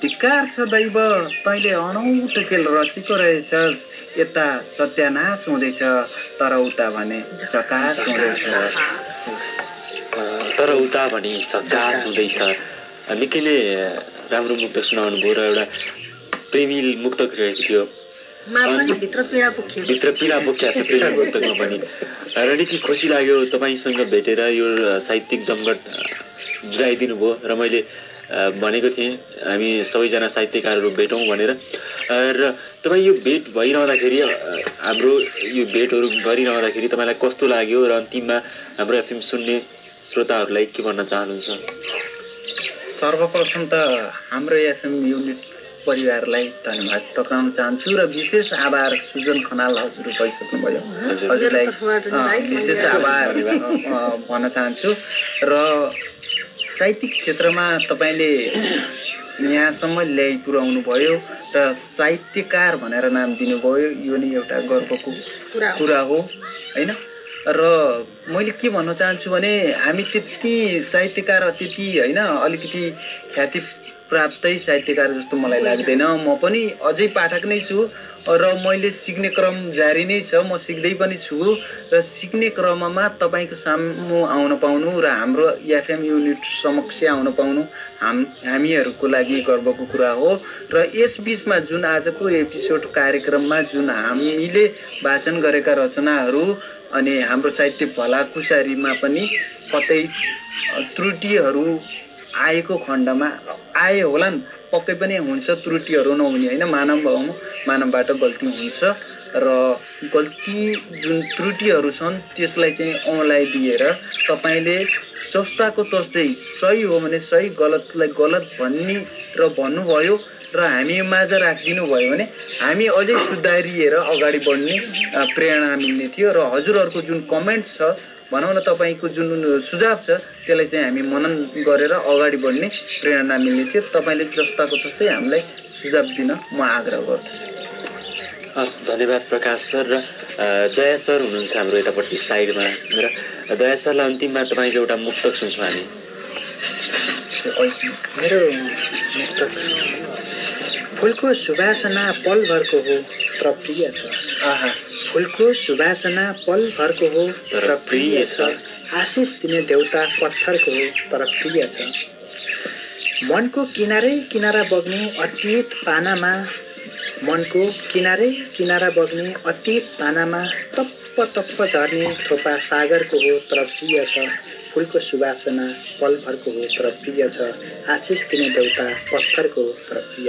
धिक्कार छ दैव तैँले अनौठो खेल रचेको रहेछस्। यता सत्यानाश हुँदैछ, तर उता भने चकास हुँदैछ। निकै नै राम्रो मुक्तक सुनाउनु भयो र एउटा प्रेमी मुक्तक रहेको थियो, भित्र पीडा पोख्या छ प्रेमी मुक्तकमा पनि। र निकै खुसी लाग्यो तपाईँसँग भेटेर, यो साहित्यिक जमघट जुटाइदिनु भयो र मैले भनेको थिएँ हामी सबैजना साहित्यकारहरू भेटौँ भनेर र तपाईँ यो भेट भइरहँदाखेरि हाम्रो यो भेटहरू गरिरहँदाखेरि तपाईँलाई कस्तो लाग्यो र अन्तिममा हाम्रो एफएम सुन्ने श्रोताहरूलाई के भन्न चाहनुहुन्छ? सर्वप्रथम त हाम्रो एफएम युनिट परिवारलाई धन्यवाद टक्राउन चाहन्छु र विशेष आभार सुजन खनाल हजुर भइसक्नुभयो, हजुरलाई विशेष आभार भन्न चाहन्छु। र साहित्यिक क्षेत्रमा तपाईँले यहाँसम्म ल्याइ पुर्याउनु भयो र साहित्यकार भनेर नाम दिनुभयो, यो नै एउटा गर्वको कुरा हो होइन। र मैले के भन्न चाहन्छु भने हामी त्यति साहित्यकार त्यति होइन, अलिकति ख्याति प्राप्तै साहित्यकार जस्तो मलाई लाग्दैन। म पनि अझै पाठक नै छु र मैले सिक्ने क्रम जारी नै छ, म सिक्दै पनि छु र सिक्ने क्रममा तपाईँको सामु आउन पाउनु र हाम्रो एफएम युनिट समक्ष आउन पाउनु हामीहरूको लागि गर्वको कुरा हो। र यस बिचमा जुन आजको एपिसोड कार्यक्रममा जुन हामीले वाचन गरेका रचनाहरू अनि हाम्रो साहित्य भलाकुसारीमा पनि कतै त्रुटिहरू आएको खण्डमा आए होलान्, पक्कै पनि हुन्छ, त्रुटिहरू नहुने होइन, मानवबाट गल्ती हुन्छ र गल्ती जुन त्रुटिहरू छन् त्यसलाई चाहिँ औँलाइदिएर तपाईँले जस्ताको तस्तै सही हो भने सही, गलतलाई गलत भन्ने र भन्नुभयो र हामी माझ राखिदिनु भयो भने हामी अझै सुधारिएर अगाडि बढ्ने प्रेरणा मिल्ने थियो। र हजुरहरूको जुन कमेन्ट छ भनौँ न, तपाईँको जुन सुझाव छ त्यसलाई चाहिँ हामी मनन गरेर अगाडि बढ्ने प्रेरणा मिल्ने थियो। तपाईँले जस्ताको तस्तै हामीलाई सुझाव दिन म आग्रह गर्छु। हस्, धन्यवाद प्रकाश सर। र दया सर हुनुहुन्छ हाम्रो यतापट्टि साइडमा, र दया सरलाई अन्तिममा तपाईँको एउटा मुक्तक सुन्छौँ हामी। मेरो मुक्तक फुलको सुवासना पलभरको हो तर प्रिय छ। फुलको सुवासना पलभरको हो तर प्रिय छ, आशिष दिने देउता पत्थरको हो तर प्रिय छ। मनको किनारै किनारा बग्ने अतीत पानामा, मनको किनारै किनारा बग्ने अतीत पानामा तप्प तप्प झर्ने थोपा सागरको हो तर प्रिय छ। फुलको सुवासना पलभरको हो तर प्रिय छ, आशिष दिने देउता पत्थरको हो तर प्रिय।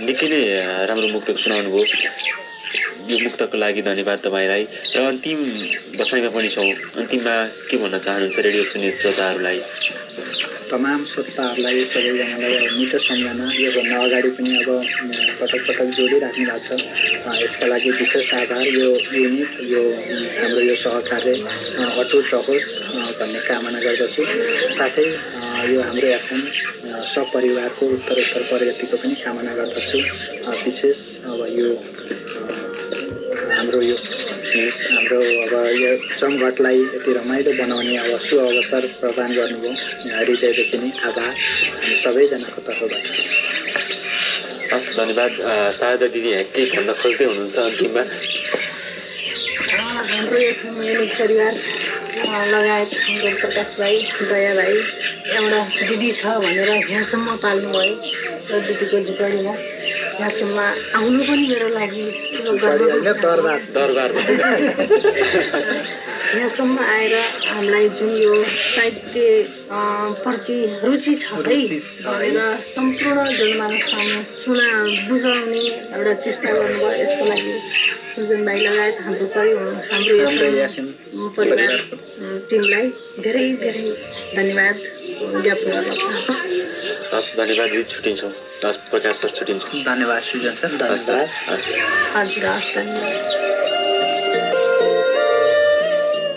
निकै नै राम्रो मुक्तक सुनाउनु भयो, यो मुक्तको लागि धन्यवाद तपाईँलाई। र अन्तिम बसाइमा पनि छौँ, अन्तिममा के भन्न चाहनुहुन्छ रेडियो सुन्ने श्रोताहरूलाई? तमाम श्रोताहरूलाई सबैजनालाई मिठो सम्झना, योभन्दा अगाडि पनि अब पटक पटक जोडिराख्नु भएको छ, यसका लागि विशेष आभार। यो युनिट, यो हाम्रो यो सहकार्य अटुट रहोस् भन्ने कामना गर्दछु। साथै यो हाम्रो एफएम सपरिवारको उत्तरोत्तर प्रगतिको पनि कामना गर्दछु। विशेष अब यो हाम्रो अब यो जमघटलाई यति रमाइलो बनाउने अब सुअवसर प्रदान गर्नुभयो, हृदयदेखि नै आभार सबैजनाको तर्फबाट। हस्, धन्यवाद। शारदा दिदी केही भन्न खोज्दै हुनुहुन्छ अन्तिममा? हाम्रो एफएम युनिट परिवार लगायत हाम्रो प्रकाश भाइ, दया भाइ, एउटा दिदी छ भनेर यहाँसम्म पाल्नुभयो र दिदीको झुकडीमा यहाँसम्म आउनु पनि मेरो लागि दरबार यहाँसम्म आएर हामीलाई जुन यो साहित्य प्रति रुचि छ है भनेर सम्पूर्ण जनमानसमा बुझाउने एउटा चेष्टा गर्नुभयो, यसको लागि सुजन भाइ लगायत हाम्रो परिवार टिमलाई धेरै धेरै धन्यवाद ज्ञापन गर्न चाहन्छु। हस्, धन्यवाद दिदी, छुट्टिन्छौँ। प्रकाश सर छुट्टिन्छौँ। धन्यवाद सुजन सर। धन्यवाद। हजुर, हस्, धन्यवाद।